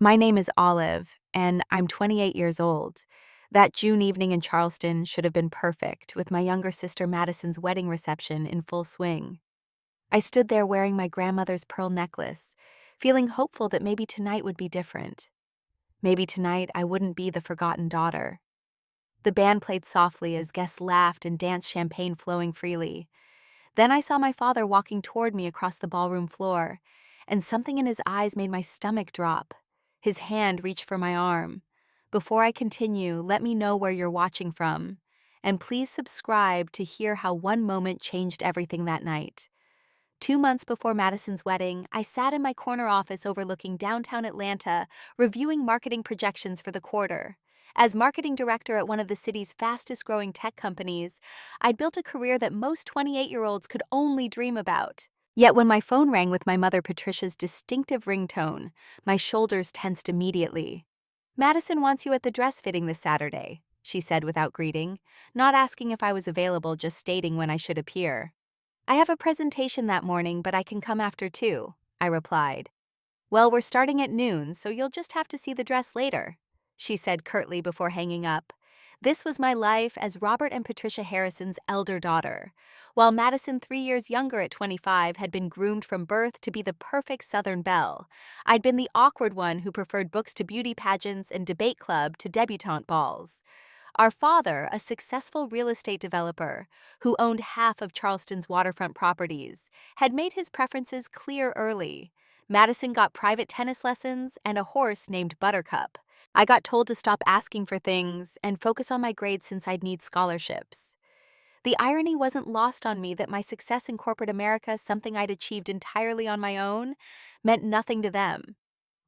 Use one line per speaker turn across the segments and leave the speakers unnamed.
My name is Olive, and I'm 28 years old. That June evening in Charleston should have been perfect, with my younger sister Madison's wedding reception in full swing. I stood there wearing my grandmother's pearl necklace, feeling hopeful that maybe tonight would be different. Maybe tonight I wouldn't be the forgotten daughter. The band played softly as guests laughed and danced, champagne flowing freely. Then I saw my father walking toward me across the ballroom floor, and something in his eyes made my stomach drop. His hand reached for my arm. Before I continue, let me know where you're watching from. And please subscribe to hear how one moment changed everything that night. 2 months before Madison's wedding, I sat in my corner office overlooking downtown Atlanta, reviewing marketing projections for the quarter. As marketing director at one of the city's fastest-growing tech companies, I'd built a career that most 28-year-olds could only dream about. Yet when my phone rang with my mother Patricia's distinctive ringtone, my shoulders tensed immediately. "Madison wants you at the dress fitting this Saturday," she said without greeting, not asking if I was available, just stating when I should appear. "I have a presentation that morning, but I can come after 2, I replied. "Well, we're starting at noon, so you'll just have to see the dress later," she said curtly before hanging up. This was my life as Robert and Patricia Harrison's elder daughter, while Madison, 3 years younger at 25, had been groomed from birth to be the perfect Southern belle. I'd been the awkward one who preferred books to beauty pageants and debate club to debutante balls. Our father, a successful real estate developer who owned half of Charleston's waterfront properties, had made his preferences clear early. Madison got private tennis lessons and a horse named Buttercup. I got told to stop asking for things and focus on my grades since I'd need scholarships. The irony wasn't lost on me that my success in corporate America, something I'd achieved entirely on my own, meant nothing to them.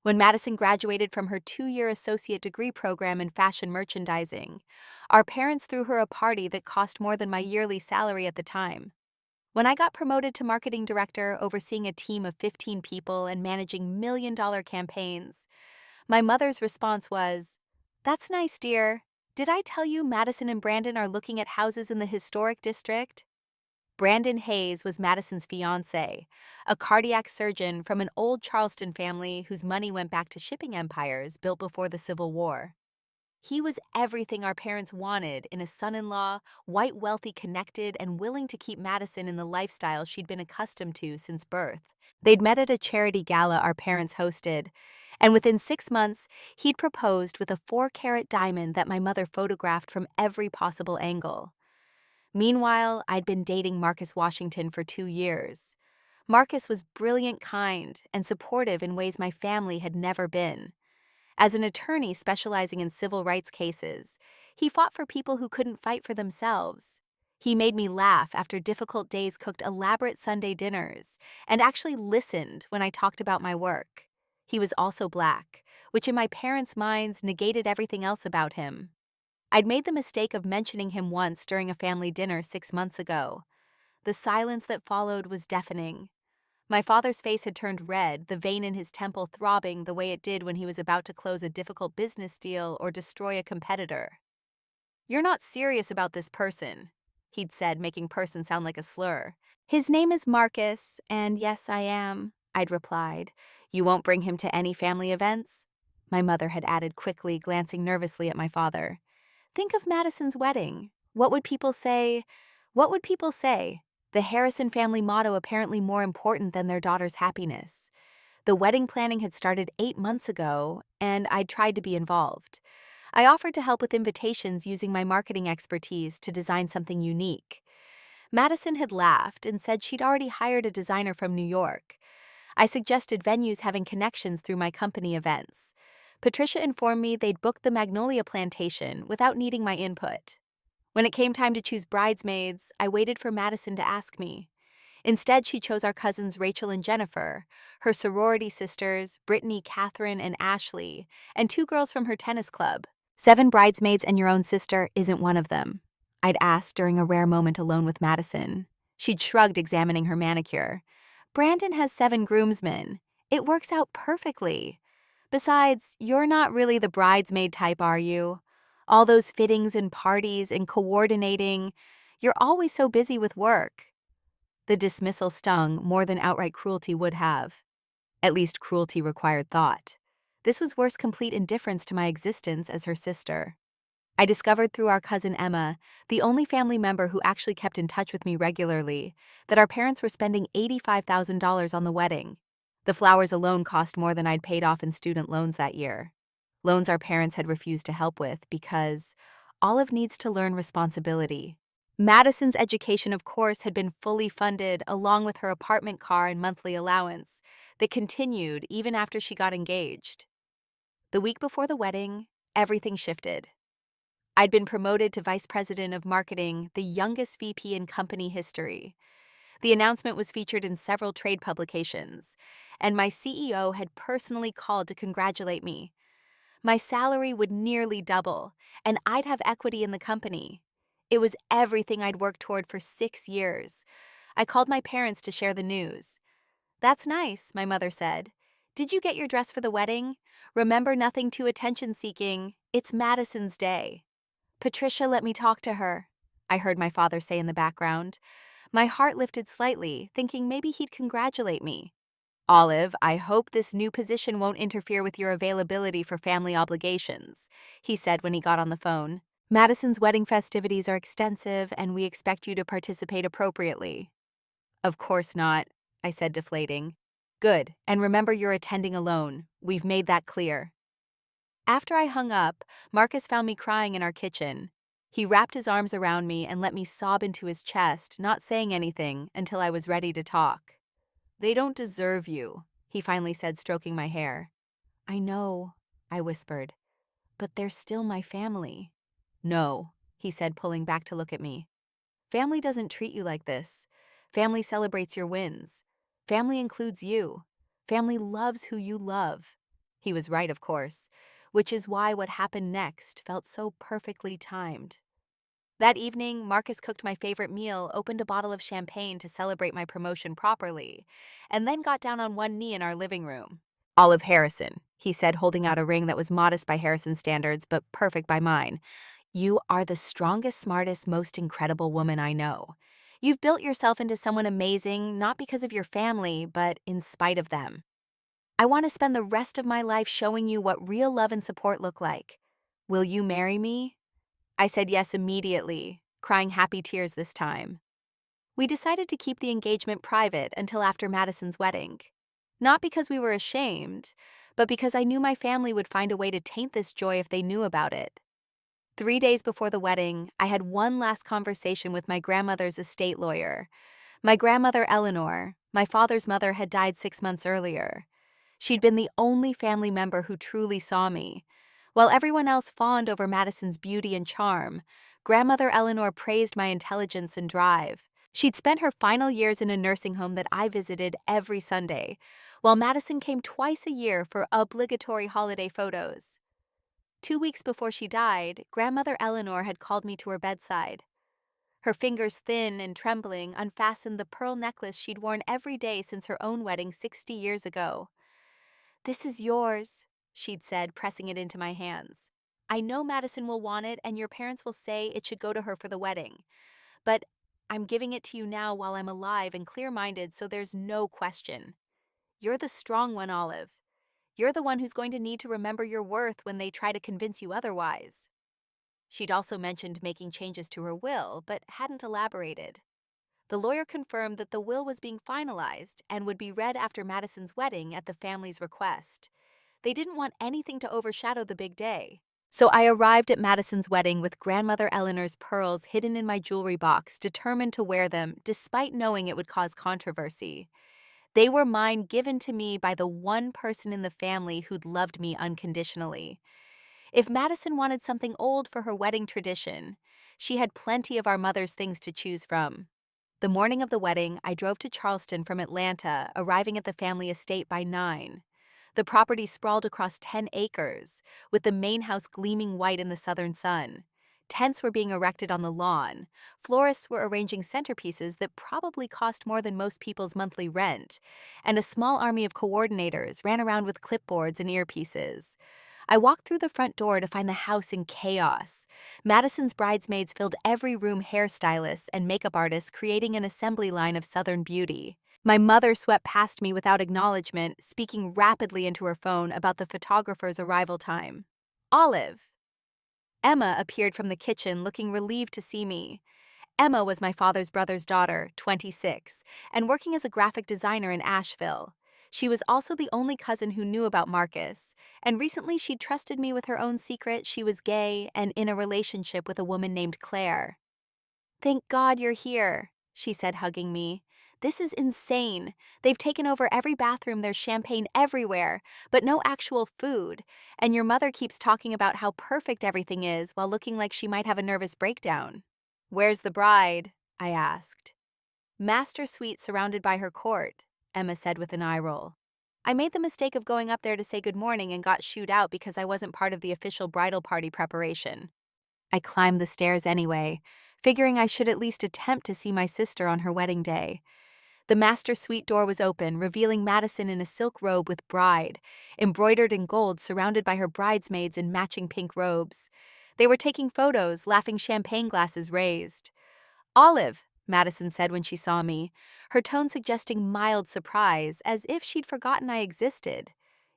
When Madison graduated from her 2-year associate degree program in fashion merchandising, our parents threw her a party that cost more than my yearly salary at the time. When I got promoted to marketing director, overseeing a team of 15 people and managing million-dollar campaigns, my mother's response was, "That's nice, dear. Did I tell you Madison and Brandon are looking at houses in the historic district?" Brandon Hayes was Madison's fiancé, a cardiac surgeon from an old Charleston family whose money went back to shipping empires built before the Civil War. He was everything our parents wanted in a son-in-law, white, wealthy, connected, and willing to keep Madison in the lifestyle she'd been accustomed to since birth. They'd met at a charity gala our parents hosted, and within 6 months, he'd proposed with a 4-carat diamond that my mother photographed from every possible angle. Meanwhile, I'd been dating Marcus Washington for 2 years. Marcus was brilliant, kind, and supportive in ways my family had never been. As an attorney specializing in civil rights cases, he fought for people who couldn't fight for themselves. He made me laugh after difficult days, cooked elaborate Sunday dinners, and actually listened when I talked about my work. He was also Black, which in my parents' minds negated everything else about him. I'd made the mistake of mentioning him once during a family dinner 6 months ago. The silence that followed was deafening. My father's face had turned red, the vein in his temple throbbing the way it did when he was about to close a difficult business deal or destroy a competitor. "You're not serious about this person," he'd said, making person sound like a slur. "His name is Marcus, and yes, I am," I'd replied. "You won't bring him to any family events?" My mother had added quickly, glancing nervously at my father. "Think of Madison's wedding. What would people say? What would people say? The Harrison family motto apparently more important than their daughter's happiness." The wedding planning had started 8 months ago, and I'd tried to be involved. I offered to help with invitations using my marketing expertise to design something unique. Madison had laughed and said she'd already hired a designer from New York. I suggested venues having connections through my company events. Patricia informed me they'd booked the Magnolia Plantation without needing my input. When it came time to choose bridesmaids, I waited for Madison to ask me. Instead, she chose our cousins Rachel and Jennifer, her sorority sisters, Brittany, Catherine, and Ashley, and 2 girls from her tennis club. "7 bridesmaids and your own sister isn't one of them?" I'd asked during a rare moment alone with Madison. She'd shrugged, examining her manicure. "Brandon has 7 groomsmen. It works out perfectly. Besides, you're not really the bridesmaid type, are you? All those fittings and parties and coordinating. You're always so busy with work." The dismissal stung more than outright cruelty would have. At least cruelty required thought. This was worse complete indifference to my existence as her sister. I discovered through our cousin Emma, the only family member who actually kept in touch with me regularly, that our parents were spending $85,000 on the wedding. The flowers alone cost more than I'd paid off in student loans that year. Loans our parents had refused to help with because Olive needs to learn responsibility. Madison's education, of course, had been fully funded along with her apartment car and monthly allowance that continued even after she got engaged. The week before the wedding, everything shifted. I'd been promoted to vice president of marketing, the youngest VP in company history. The announcement was featured in several trade publications, and my CEO had personally called to congratulate me. My salary would nearly double, and I'd have equity in the company. It was everything I'd worked toward for 6 years. I called my parents to share the news. "That's nice," my mother said. "Did you get your dress for the wedding? Remember, nothing too attention-seeking. It's Madison's day." "Patricia, let me talk to her," I heard my father say in the background. My heart lifted slightly, thinking maybe he'd congratulate me. "Olive, I hope this new position won't interfere with your availability for family obligations," he said when he got on the phone. "Madison's wedding festivities are extensive, and we expect you to participate appropriately." "Of course not," I said, deflating. "Good, and remember you're attending alone. We've made that clear." After I hung up, Marcus found me crying in our kitchen. He wrapped his arms around me and let me sob into his chest, not saying anything until I was ready to talk. "They don't deserve you," he finally said, stroking my hair. "I know," I whispered, "but they're still my family." "No," he said, pulling back to look at me. "Family doesn't treat you like this. Family celebrates your wins. Family includes you. Family loves who you love." He was right, of course, which is why what happened next felt so perfectly timed. That evening, Marcus cooked my favorite meal, opened a bottle of champagne to celebrate my promotion properly, and then got down on one knee in our living room. "Olive Harrison," he said, holding out a ring that was modest by Harrison's standards, but perfect by mine. "You are the strongest, smartest, most incredible woman I know. You've built yourself into someone amazing, not because of your family, but in spite of them. I want to spend the rest of my life showing you what real love and support look like. Will you marry me?" I said yes immediately, crying happy tears this time. We decided to keep the engagement private until after Madison's wedding. Not because we were ashamed, but because I knew my family would find a way to taint this joy if they knew about it. 3 days before the wedding, I had one last conversation with my grandmother's estate lawyer. My grandmother Eleanor, my father's mother, had died 6 months earlier. She'd been the only family member who truly saw me. While everyone else fawned over Madison's beauty and charm, Grandmother Eleanor praised my intelligence and drive. She'd spent her final years in a nursing home that I visited every Sunday, while Madison came twice a year for obligatory holiday photos. 2 weeks before she died, Grandmother Eleanor had called me to her bedside. Her fingers, thin and trembling, unfastened the pearl necklace she'd worn every day since her own wedding 60 years ago. "This is yours," she'd said, pressing it into my hands. "I know Madison will want it, and your parents will say it should go to her for the wedding. But I'm giving it to you now while I'm alive and clear-minded, so there's no question. You're the strong one, Olive. You're the one who's going to need to remember your worth when they try to convince you otherwise." She'd also mentioned making changes to her will, but hadn't elaborated. The lawyer confirmed that the will was being finalized and would be read after Madison's wedding at the family's request. They didn't want anything to overshadow the big day. So I arrived at Madison's wedding with Grandmother Eleanor's pearls hidden in my jewelry box, determined to wear them despite knowing it would cause controversy. They were mine, given to me by the one person in the family who'd loved me unconditionally. If Madison wanted something old for her wedding tradition, she had plenty of our mother's things to choose from. The morning of the wedding, I drove to Charleston from Atlanta, arriving at the family estate by 9. The property sprawled across 10 acres, with the main house gleaming white in the southern sun. Tents were being erected on the lawn. Florists were arranging centerpieces that probably cost more than most people's monthly rent, and a small army of coordinators ran around with clipboards and earpieces. I walked through the front door to find the house in chaos. Madison's bridesmaids filled every room, hairstylists and makeup artists creating an assembly line of Southern beauty. My mother swept past me without acknowledgement, speaking rapidly into her phone about the photographer's arrival time. Olive. Emma appeared from the kitchen looking relieved to see me. Emma was my father's brother's daughter, 26, and working as a graphic designer in Asheville. She was also the only cousin who knew about Marcus, and recently she trusted me with her own secret. She was gay and in a relationship with a woman named Claire. "Thank God you're here," she said, hugging me. "This is insane. They've taken over every bathroom, there's champagne everywhere, but no actual food. And your mother keeps talking about how perfect everything is while looking like she might have a nervous breakdown." "Where's the bride?" I asked. "Master suite surrounded by her court," Emma said with an eye roll. "I made the mistake of going up there to say good morning and got shooed out because I wasn't part of the official bridal party preparation. I climbed the stairs anyway, figuring I should at least attempt to see my sister on her wedding day. The master suite door was open, revealing Madison in a silk robe with bride, embroidered in gold, surrounded by her bridesmaids in matching pink robes. They were taking photos, laughing, champagne glasses raised. "Olive," Madison said when she saw me, her tone suggesting mild surprise, as if she'd forgotten I existed.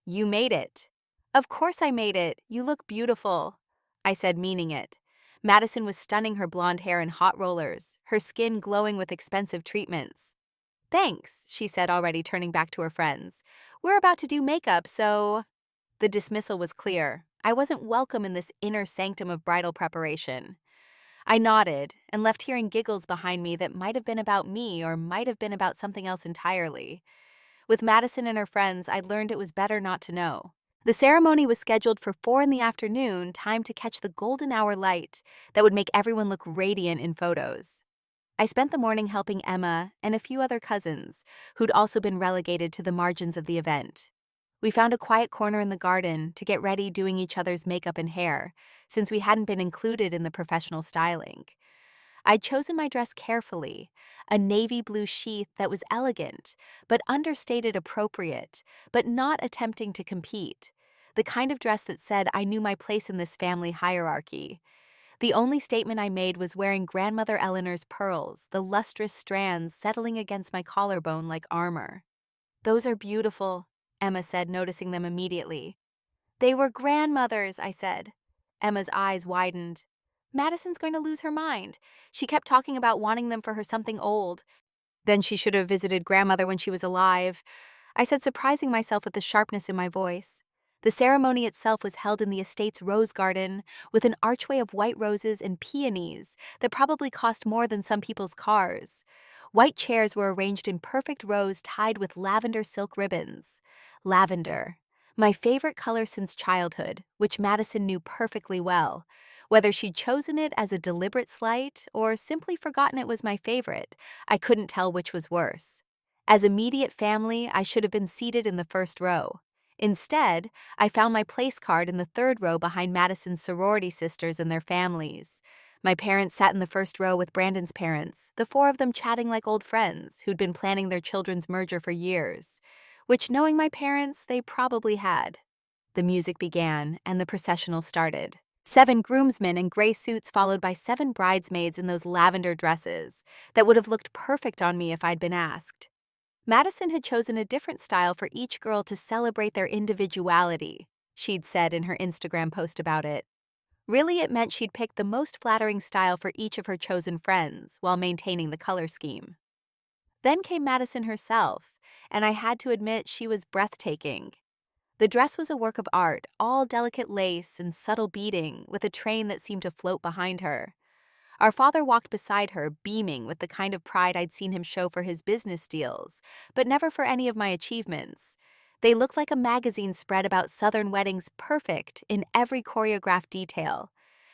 "You made it." "Of course I made it. You look beautiful," I said, meaning it. Madison was stunning, her blonde hair in hot rollers, her skin glowing with expensive treatments. "Thanks," she said, already turning back to her friends. "We're about to do makeup, so—" The dismissal was clear. I wasn't welcome in this inner sanctum of bridal preparation. I nodded and left hearing giggles behind me that might have been about me or might have been about something else entirely. With Madison and her friends, I'd learned it was better not to know. The ceremony was scheduled for 4 in the afternoon, time to catch the golden hour light that would make everyone look radiant in photos. I spent the morning helping Emma and a few other cousins who'd also been relegated to the margins of the event. We found a quiet corner in the garden to get ready, doing each other's makeup and hair, since we hadn't been included in the professional styling. I'd chosen my dress carefully, a navy blue sheath that was elegant, but understated appropriate, but not attempting to compete. The kind of dress that said I knew my place in this family hierarchy. The only statement I made was wearing grandmother Eleanor's pearls, the lustrous strands settling against my collarbone like armor. "Those are beautiful," Emma said, noticing them immediately. "They were grandmother's," I said. Emma's eyes widened. "Madison's going to lose her mind. She kept talking about wanting them for her something old. Then she should have visited grandmother when she was alive," I said, surprising myself with the sharpness in my voice. The ceremony itself was held in the estate's rose garden, with an archway of white roses and peonies that probably cost more than some people's cars. White chairs were arranged in perfect rows tied with lavender silk ribbons. Lavender, my favorite color since childhood, which Madison knew perfectly well. Whether she'd chosen it as a deliberate slight or simply forgotten it was my favorite, I couldn't tell which was worse. As immediate family, I should have been seated in the first row. Instead, I found my place card in the third row behind Madison's sorority sisters and their families. My parents sat in the first row with Brandon's parents, the 4 of them chatting like old friends who'd been planning their children's merger for years. Which, knowing my parents, they probably had. The music began, and the processional started. 7 groomsmen in gray suits followed by 7 bridesmaids in those lavender dresses that would have looked perfect on me if I'd been asked. Madison had chosen a different style for each girl to celebrate their individuality, she'd said in her Instagram post about it. Really, it meant she'd picked the most flattering style for each of her chosen friends while maintaining the color scheme. Then came Madison herself, and I had to admit she was breathtaking. The dress was a work of art, all delicate lace and subtle beading, with a train that seemed to float behind her. Our father walked beside her, beaming with the kind of pride I'd seen him show for his business deals, but never for any of my achievements. They looked like a magazine spread about Southern weddings, perfect in every choreographed detail.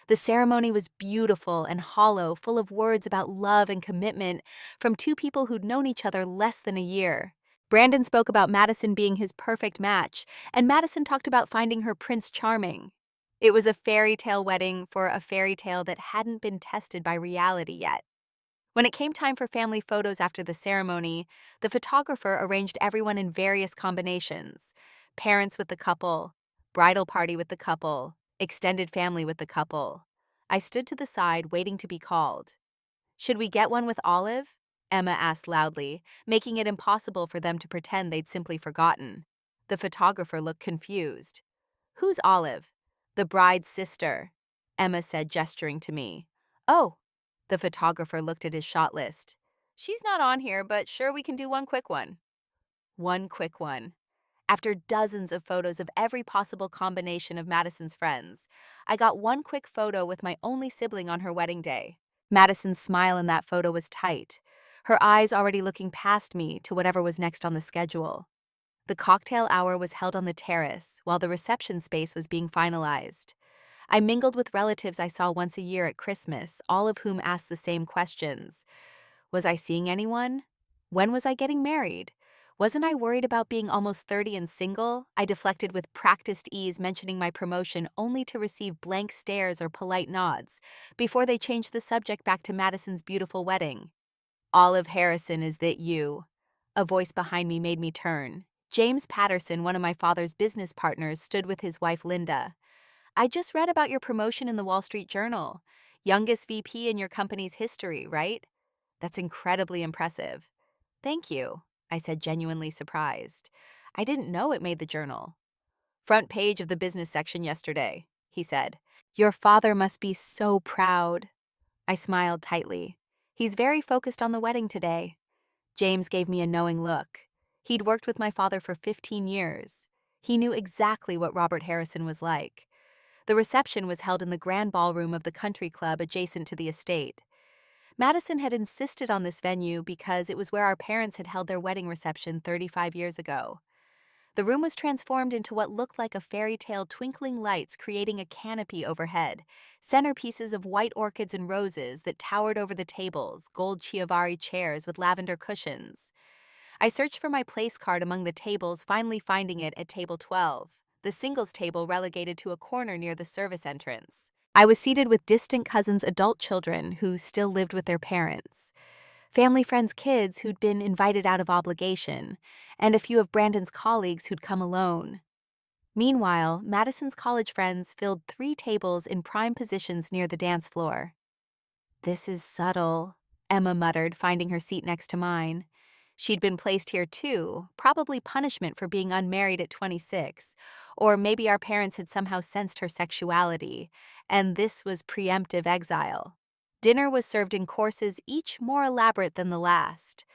The ceremony was beautiful and hollow, full of words about love and commitment from 2 people who'd known each other less than a year. Brandon spoke about Madison being his perfect match, and Madison talked about finding her Prince Charming. It was a fairy tale wedding for a fairy tale that hadn't been tested by reality yet. When it came time for family photos after the ceremony, the photographer arranged everyone in various combinations: parents with the couple, bridal party with the couple, extended family with the couple. I stood to the side, waiting to be called. "Should we get one with Olive?" Emma asked loudly, making it impossible for them to pretend they'd simply forgotten. The photographer looked confused. Who's Olive? The bride's sister, Emma said, gesturing to me. Oh, the photographer looked at his shot list. She's not on here, but sure we can do one quick one. One quick one. After dozens of photos of every possible combination of Madison's friends, I got one quick photo with my only sibling on her wedding day. Madison's smile in that photo was tight, her eyes already looking past me to whatever was next on the schedule. The cocktail hour was held on the terrace while the reception space was being finalized. I mingled with relatives I saw once a year at Christmas, all of whom asked the same questions. Was I seeing anyone? When was I getting married? Wasn't I worried about being almost 30 and single? I deflected with practiced ease, mentioning my promotion only to receive blank stares or polite nods before they changed the subject back to Madison's beautiful wedding. Olive Harrison, is that you? A voice behind me made me turn. James Patterson, one of my father's business partners, stood with his wife Linda. I just read about your promotion in the Wall Street Journal. Youngest VP in your company's history, right? That's incredibly impressive. Thank you, I said, genuinely surprised. I didn't know it made the journal. Front page of the business section yesterday, he said. Your father must be so proud. I smiled tightly. He's very focused on the wedding today. James gave me a knowing look. He'd worked with my father for 15 years. He knew exactly what Robert Harrison was like. The reception was held in the grand ballroom of the country club adjacent to the estate. Madison had insisted on this venue because it was where our parents had held their wedding reception 35 years ago. The room was transformed into what looked like a fairy tale, twinkling lights creating a canopy overhead, centerpieces of white orchids and roses that towered over the tables, gold Chiavari chairs with lavender cushions. I searched for my place card among the tables, finally finding it at table 12, the singles table relegated to a corner near the service entrance. I was seated with distant cousins' adult children who still lived with their parents, family friends' kids who'd been invited out of obligation, and a few of Brandon's colleagues who'd come alone. Meanwhile, Madison's college friends filled 3 tables in prime positions near the dance floor. This is subtle, Emma muttered, finding her seat next to mine. She'd been placed here too, probably punishment for being unmarried at 26, or maybe our parents had somehow sensed her sexuality, and this was preemptive exile. Dinner was served in courses each more elaborate than the last.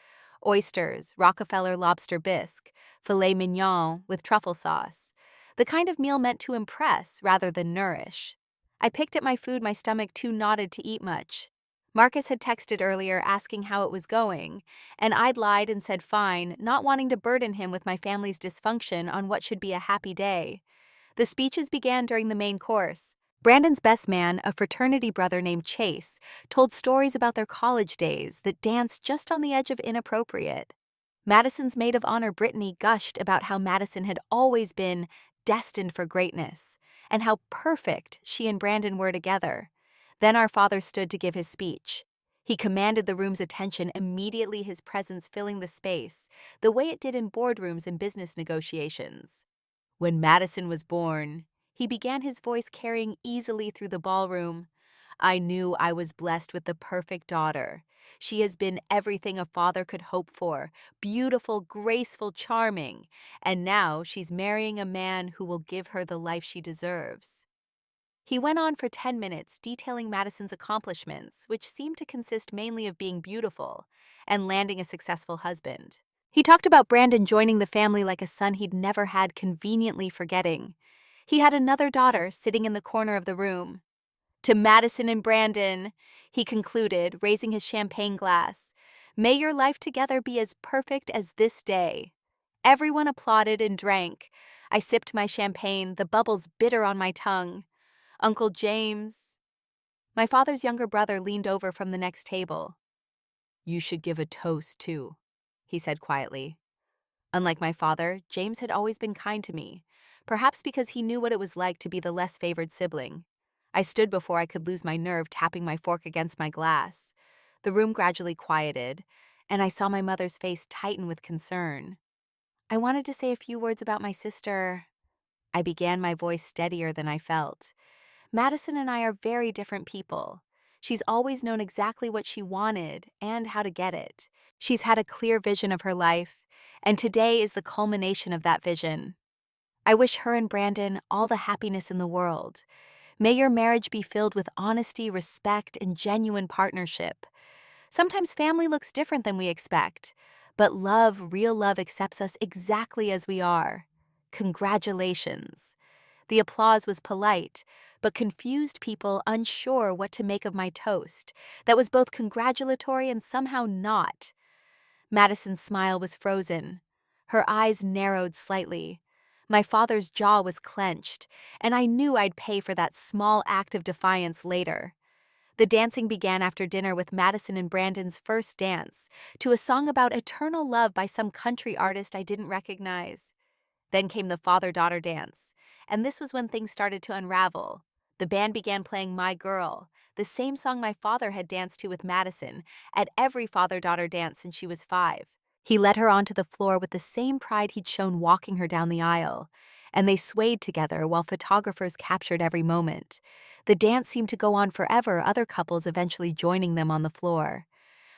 Oysters, Rockefeller lobster bisque, filet mignon with truffle sauce. The kind of meal meant to impress rather than nourish. I picked at my food, my stomach too knotted to eat much. Marcus had texted earlier asking how it was going, and I'd lied and said fine, not wanting to burden him with my family's dysfunction on what should be a happy day. The speeches began during the main course. Brandon's best man, a fraternity brother named Chase, told stories about their college days that danced just on the edge of inappropriate. Madison's maid of honor, Brittany, gushed about how Madison had always been destined for greatness, and how perfect she and Brandon were together. Then our father stood to give his speech. He commanded the room's attention, immediately his presence filling the space, the way it did in boardrooms and business negotiations. When Madison was born, he began, his voice carrying easily through the ballroom. I knew I was blessed with the perfect daughter. She has been everything a father could hope for, beautiful, graceful, charming, and now she's marrying a man who will give her the life she deserves. He went on for 10 minutes detailing Madison's accomplishments, which seemed to consist mainly of being beautiful and landing a successful husband. He talked about Brandon joining the family like a son he'd never had, conveniently forgetting. He had another daughter sitting in the corner of the room. To Madison and Brandon, he concluded, raising his champagne glass, may your life together be as perfect as this day. Everyone applauded and drank. I sipped my champagne, the bubbles bitter on my tongue. Uncle James, my father's younger brother, leaned over from the next table. You should give a toast, too, he said quietly. Unlike my father, James had always been kind to me, perhaps because he knew what it was like to be the less favored sibling. I stood before I could lose my nerve, tapping my fork against my glass. The room gradually quieted, and I saw my mother's face tighten with concern. I wanted to say a few words about my sister. I began, my voice steadier than I felt. Madison and I are very different people. She's always known exactly what she wanted and how to get it. She's had a clear vision of her life, and today is the culmination of that vision. I wish her and Brandon all the happiness in the world. May your marriage be filled with honesty, respect, and genuine partnership. Sometimes family looks different than we expect, but love, real love, accepts us exactly as we are. Congratulations. The applause was polite, but confused people unsure what to make of my toast. That was both congratulatory and somehow not. Madison's smile was frozen. Her eyes narrowed slightly. My father's jaw was clenched, and I knew I'd pay for that small act of defiance later. The dancing began after dinner with Madison and Brandon's first dance, to a song about eternal love by some country artist I didn't recognize. Then came the father-daughter dance, and this was when things started to unravel. The band began playing My Girl, the same song my father had danced to with Madison at every father-daughter dance since she was 5. He led her onto the floor with the same pride he'd shown walking her down the aisle, and they swayed together while photographers captured every moment. The dance seemed to go on forever, other couples eventually joining them on the floor.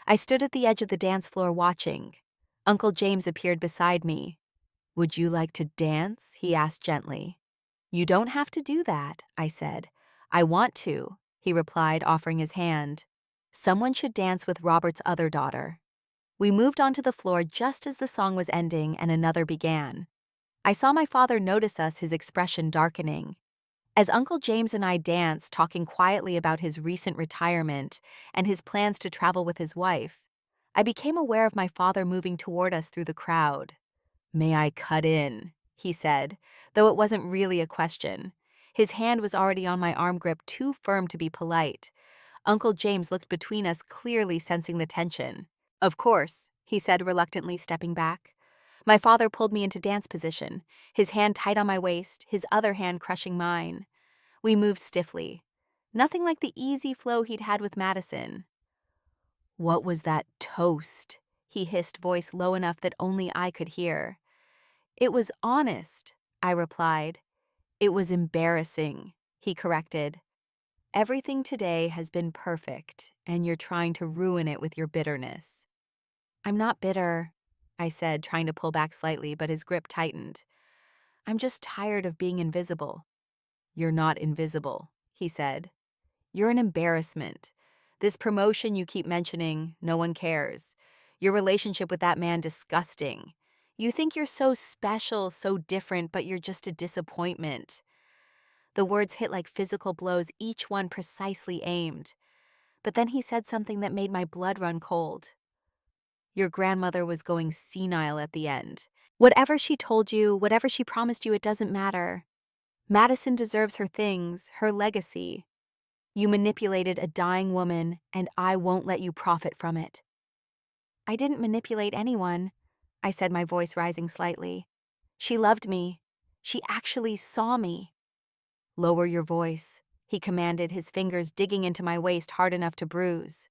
I stood at the edge of the dance floor watching. Uncle James appeared beside me. "Would you like to dance?" he asked gently. "You don't have to do that," I said. "I want to," he replied, offering his hand. Someone should dance with Robert's other daughter. We moved onto the floor just as the song was ending and another began. I saw my father notice us, his expression darkening. As Uncle James and I danced, talking quietly about his recent retirement and his plans to travel with his wife, I became aware of my father moving toward us through the crowd. "May I cut in?" he said, though it wasn't really a question. His hand was already on my arm grip, too firm to be polite. Uncle James looked between us, clearly sensing the tension. "Of course," he said, reluctantly stepping back. My father pulled me into dance position, his hand tight on my waist, his other hand crushing mine. We moved stiffly. Nothing like the easy flow he'd had with Madison. "What was that toast?" he hissed, voice low enough that only I could hear. "It was honest," I replied. "It was embarrassing," he corrected. "Everything today has been perfect, and you're trying to ruin it with your bitterness." "I'm not bitter," I said, trying to pull back slightly, but his grip tightened. "I'm just tired of being invisible." "You're not invisible," he said. "You're an embarrassment. This promotion you keep mentioning, no one cares. Your relationship with that man, disgusting. You think you're so special, so different, but you're just a disappointment." The words hit like physical blows, each one precisely aimed. But then he said something that made my blood run cold. "Your grandmother was going senile at the end. Whatever she told you, whatever she promised you, it doesn't matter. Madison deserves her things, her legacy. You manipulated a dying woman, and I won't let you profit from it." "I didn't manipulate anyone," I said, my voice rising slightly. "She loved me. She actually saw me." "Lower your voice," he commanded, his fingers digging into my waist hard enough to bruise.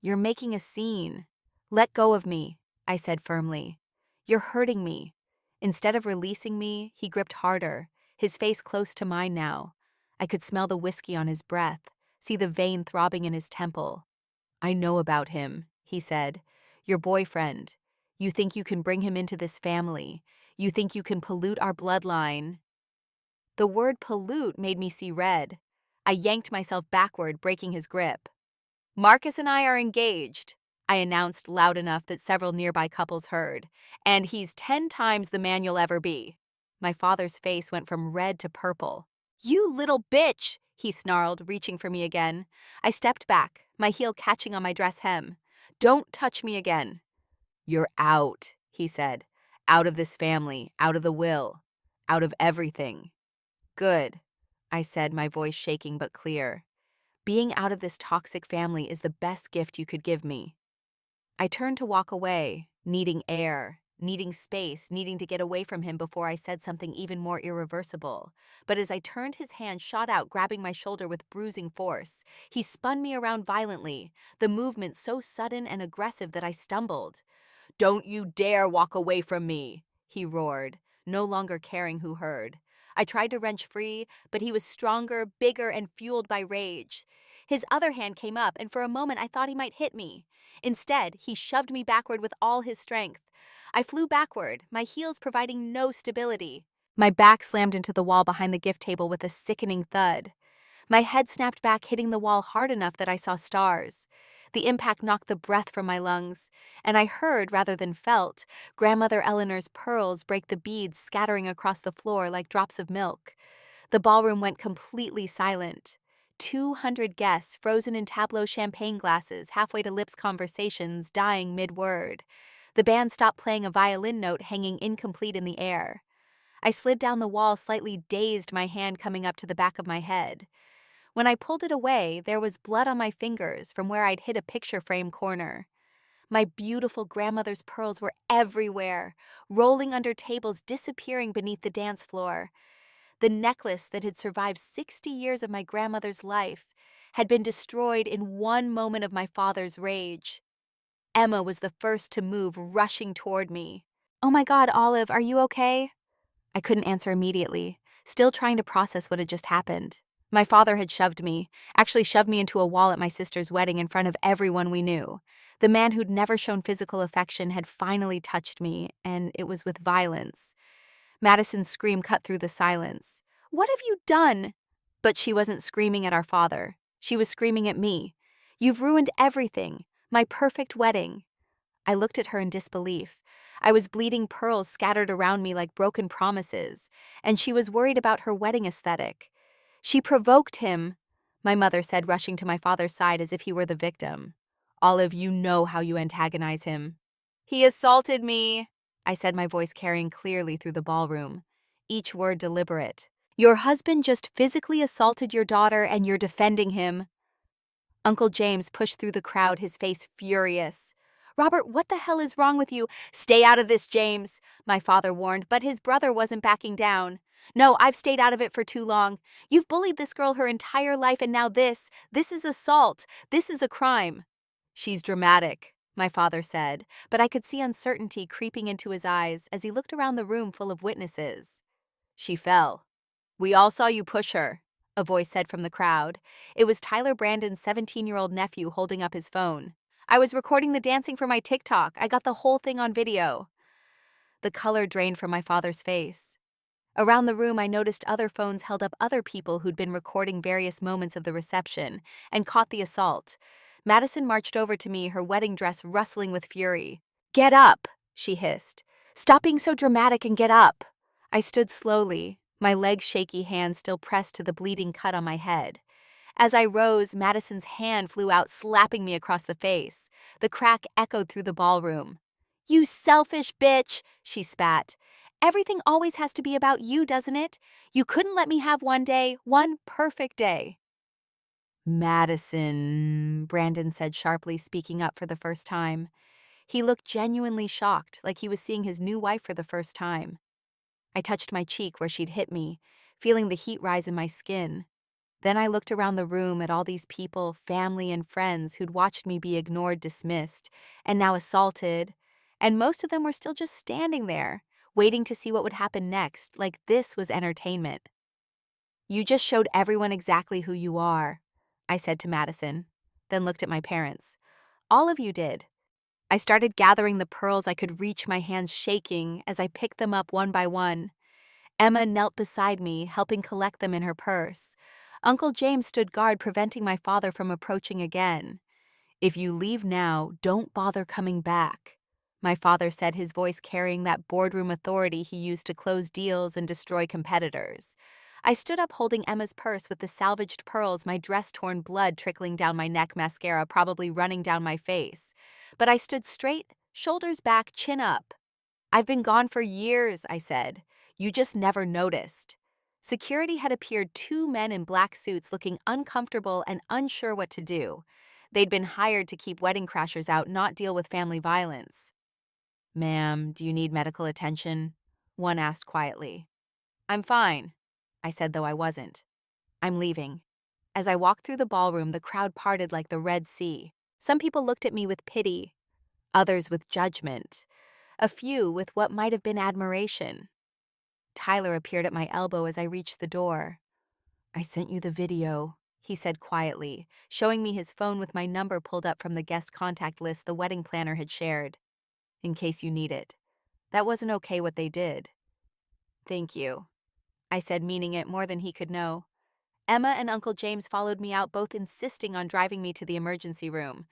"You're making a scene." "Let go of me," I said firmly. "You're hurting me." Instead of releasing me, he gripped harder, his face close to mine now. I could smell the whiskey on his breath, see the vein throbbing in his temple. "I know about him," he said. "Your boyfriend. You think you can bring him into this family. You think you can pollute our bloodline." The word pollute made me see red. I yanked myself backward, breaking his grip. "Marcus and I are engaged," I announced loud enough that several nearby couples heard. "And he's 10 times the man you'll ever be." My father's face went from red to purple. "You little bitch!" he snarled, reaching for me again. I stepped back, my heel catching on my dress hem. "Don't touch me again." "You're out," he said. "Out of this family, out of the will, out of everything." "Good," I said, my voice shaking but clear. "Being out of this toxic family is the best gift you could give me." I turned to walk away, needing air, needing space, needing to get away from him before I said something even more irreversible. But as I turned, his hand shot out, grabbing my shoulder with bruising force. He spun me around violently, the movement so sudden and aggressive that I stumbled. "Don't you dare walk away from me," he roared, no longer caring who heard. I tried to wrench free, but he was stronger, bigger, and fueled by rage. His other hand came up, and for a moment I thought he might hit me. Instead, he shoved me backward with all his strength. I flew backward, my heels providing no stability. My back slammed into the wall behind the gift table with a sickening thud. My head snapped back, hitting the wall hard enough that I saw stars. The impact knocked the breath from my lungs, and I heard, rather than felt, Grandmother Eleanor's pearls break the beads scattering across the floor like drops of milk. The ballroom went completely silent. 200 guests, frozen in tableau champagne glasses, halfway to lips conversations, dying mid-word. The band stopped playing a violin note hanging incomplete in the air. I slid down the wall, slightly dazed, my hand coming up to the back of my head. When I pulled it away, there was blood on my fingers from where I'd hit a picture frame corner. My beautiful grandmother's pearls were everywhere, rolling under tables, disappearing beneath the dance floor. The necklace that had survived 60 years of my grandmother's life had been destroyed in one moment of my father's rage. Emma was the first to move, rushing toward me. "Oh my God, Olive, are you okay?" I couldn't answer immediately, still trying to process what had just happened. My father had actually shoved me into a wall at my sister's wedding in front of everyone we knew. The man who'd never shown physical affection had finally touched me, and it was with violence. Madison's scream cut through the silence. "What have you done?" But she wasn't screaming at our father. She was screaming at me. "You've ruined everything. My perfect wedding." I looked at her in disbelief. I was bleeding pearls scattered around me like broken promises, and she was worried about her wedding aesthetic. "She provoked him," my mother said, rushing to my father's side as if he were the victim. "Olive, you know how you antagonize him." "He assaulted me," I said, my voice carrying clearly through the ballroom, each word deliberate. "Your husband just physically assaulted your daughter and you're defending him." Uncle James pushed through the crowd, his face furious. "Robert, what the hell is wrong with you?" "Stay out of this, James," my father warned, but his brother wasn't backing down. "No, I've stayed out of it for too long. You've bullied this girl her entire life, and now this is assault. This is a crime." "She's dramatic," my father said, but I could see uncertainty creeping into his eyes as he looked around the room full of witnesses. "She fell. We all saw you push her," a voice said from the crowd. It was Tyler Brandon's 17-year-old nephew holding up his phone. "I was recording the dancing for my TikTok. I got the whole thing on video." The color drained from my father's face. Around the room, I noticed other phones held up other people who'd been recording various moments of the reception and caught the assault. Madison marched over to me, her wedding dress rustling with fury. "Get up," she hissed. "Stop being so dramatic and get up." I stood slowly, my legs shaky, hands still pressed to the bleeding cut on my head. As I rose, Madison's hand flew out, slapping me across the face. The crack echoed through the ballroom. "You selfish bitch," she spat. "Everything always has to be about you, doesn't it? You couldn't let me have one day, one perfect day." "Madison," Brandon said sharply, speaking up for the first time. He looked genuinely shocked, like he was seeing his new wife for the first time. I touched my cheek where she'd hit me, feeling the heat rise in my skin. Then I looked around the room at all these people, family and friends, who'd watched me be ignored, dismissed, and now assaulted, and most of them were still just standing there, waiting to see what would happen next, like this was entertainment. "You just showed everyone exactly who you are," I said to Madison, then looked at my parents. "All of you did." I started gathering the pearls. I could reach, my hands shaking as I picked them up one by one. Emma knelt beside me, helping collect them in her purse. Uncle James stood guard, preventing my father from approaching again. "If you leave now, don't bother coming back," my father said, his voice carrying that boardroom authority he used to close deals and destroy competitors. I stood up, holding Emma's purse with the salvaged pearls, my dress-torn, blood trickling down my neck, mascara probably running down my face. But I stood straight, shoulders back, chin up. "I've been gone for years," I said. "You just never noticed." Security had appeared, 2 men in black suits looking uncomfortable and unsure what to do. They'd been hired to keep wedding crashers out, not deal with family violence. "Ma'am, do you need medical attention?" one asked quietly. "I'm fine," I said, though I wasn't. "I'm leaving." As I walked through the ballroom, the crowd parted like the Red Sea. Some people looked at me with pity, others with judgment, a few with what might have been admiration. Tyler appeared at my elbow as I reached the door. "I sent you the video," he said quietly, showing me his phone with my number pulled up from the guest contact list the wedding planner had shared. "In case you need it. That wasn't okay what they did." "Thank you," I said, meaning it more than he could know. Emma and Uncle James followed me out, both insisting on driving me to the emergency room.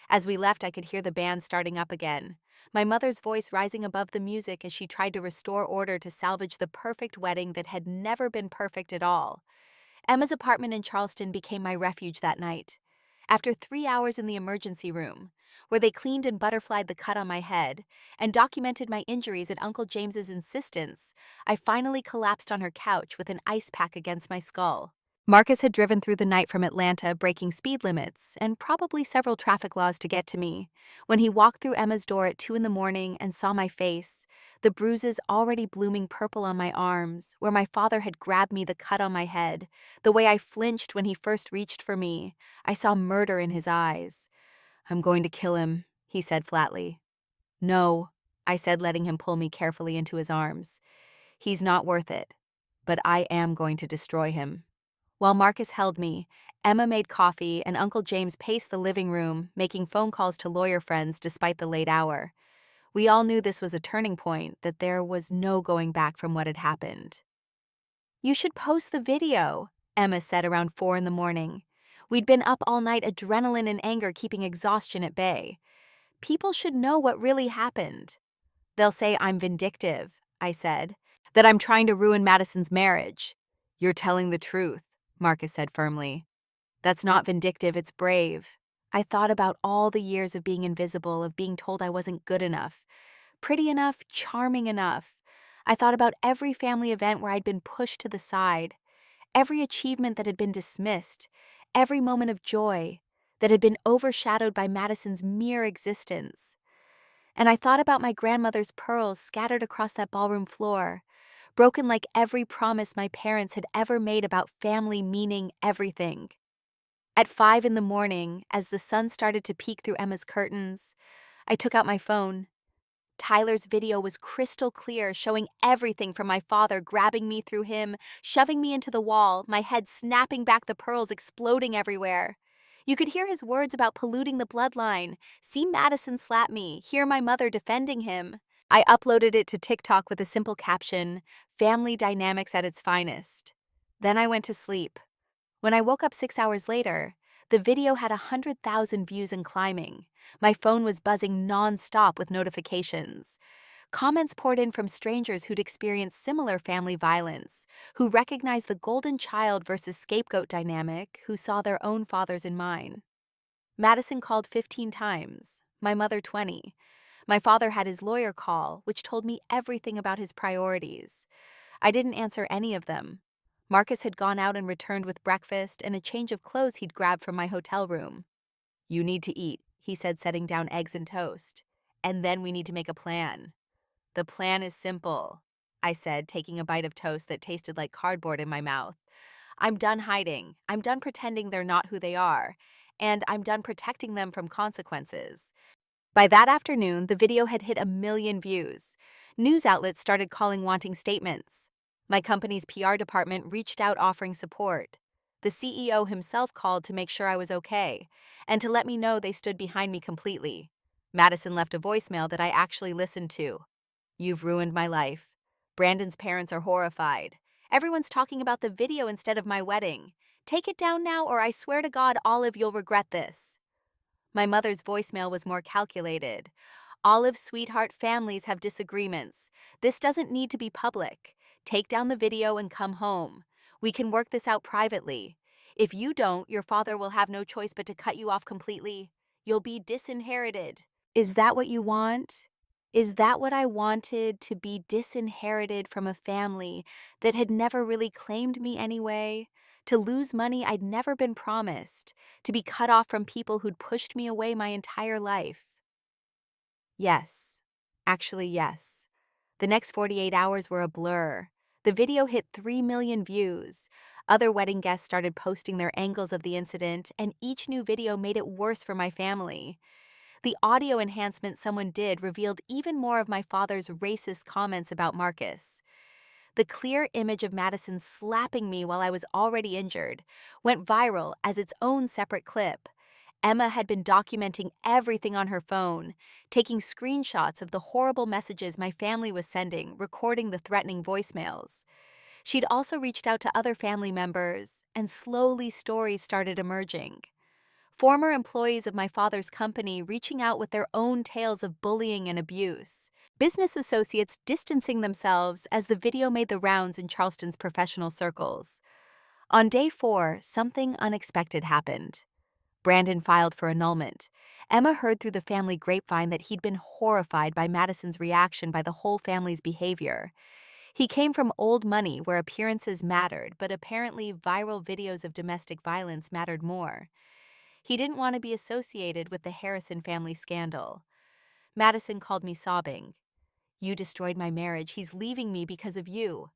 As we left, I could hear the band starting up again, my mother's voice rising above the music as she tried to restore order to salvage the perfect wedding that had never been perfect at all. Emma's apartment in Charleston became my refuge that night. After 3 hours in the emergency room, where they cleaned and butterflied the cut on my head and documented my injuries at Uncle James's insistence, I finally collapsed on her couch with an ice pack against my skull. Marcus had driven through the night from Atlanta, breaking speed limits and probably several traffic laws to get to me. When he walked through Emma's door at 2 in the morning and saw my face, the bruises already blooming purple on my arms, where my father had grabbed me, the cut on my head, the way I flinched when he first reached for me, I saw murder in his eyes. "I'm going to kill him," he said flatly. "No," I said, letting him pull me carefully into his arms. "He's not worth it, but I am going to destroy him." While Marcus held me, Emma made coffee and Uncle James paced the living room, making phone calls to lawyer friends despite the late hour. We all knew this was a turning point, that there was no going back from what had happened. "You should post the video," Emma said around 4 in the morning. We'd been up all night, adrenaline and anger keeping exhaustion at bay. "People should know what really happened." "They'll say I'm vindictive," I said, "that I'm trying to ruin Madison's marriage." "You're telling the truth," Marcus said firmly. "That's not vindictive, it's brave." I thought about all the years of being invisible, of being told I wasn't good enough, pretty enough, charming enough. I thought about every family event where I'd been pushed to the side, every achievement that had been dismissed, every moment of joy that had been overshadowed by Madison's mere existence. And I thought about my grandmother's pearls scattered across that ballroom floor, broken like every promise my parents had ever made about family meaning everything. At 5 in the morning, as the sun started to peek through Emma's curtains, I took out my phone. Tyler's video was crystal clear, showing everything from my father grabbing me through him, shoving me into the wall, my head snapping back, the pearls exploding everywhere. You could hear his words about polluting the bloodline, see Madison slap me, hear my mother defending him. I uploaded it to TikTok with a simple caption, "Family dynamics at its finest." Then I went to sleep. When I woke up 6 hours later, the video had 100,000 views and climbing. My phone was buzzing non-stop with notifications. Comments poured in from strangers who'd experienced similar family violence, who recognized the golden child versus scapegoat dynamic, who saw their own fathers in mine. Madison called 15 times, my mother 20. My father had his lawyer call, which told me everything about his priorities. I didn't answer any of them. Marcus had gone out and returned with breakfast and a change of clothes he'd grabbed from my hotel room. "You need to eat," he said, setting down eggs and toast. "And then we need to make a plan." "The plan is simple," I said, taking a bite of toast that tasted like cardboard in my mouth. "I'm done hiding. I'm done pretending they're not who they are. And I'm done protecting them from consequences." By that afternoon, the video had hit 1 million views. News outlets started calling, wanting statements. My company's PR department reached out offering support. The CEO himself called to make sure I was okay, and to let me know they stood behind me completely. Madison left a voicemail that I actually listened to. "You've ruined my life. Brandon's parents are horrified. Everyone's talking about the video instead of my wedding. Take it down now, or I swear to God, Olive, you'll regret this." My mother's voicemail was more calculated. "Olive, sweetheart, families have disagreements. This doesn't need to be public. Take down the video and come home. We can work this out privately. If you don't, your father will have no choice but to cut you off completely. You'll be disinherited." Is that what you want? Is that what I wanted, to be disinherited from a family that had never really claimed me anyway? To lose money I'd never been promised? To be cut off from people who'd pushed me away my entire life? Yes. Actually, yes. The next 48 hours were a blur. The video hit 3 million views. Other wedding guests started posting their angles of the incident, and each new video made it worse for my family. The audio enhancement someone did revealed even more of my father's racist comments about Marcus. The clear image of Madison slapping me while I was already injured went viral as its own separate clip. Emma had been documenting everything on her phone, taking screenshots of the horrible messages my family was sending, recording the threatening voicemails. She'd also reached out to other family members, and slowly stories started emerging. Former employees of my father's company reaching out with their own tales of bullying and abuse. Business associates distancing themselves as the video made the rounds in Charleston's professional circles. On day 4, something unexpected happened. Brandon filed for annulment. Emma heard through the family grapevine that he'd been horrified by Madison's reaction by the whole family's behavior. He came from old money where appearances mattered, but apparently viral videos of domestic violence mattered more. He didn't want to be associated with the Harrison family scandal. Madison called me sobbing. "You destroyed my marriage. He's leaving me because of you."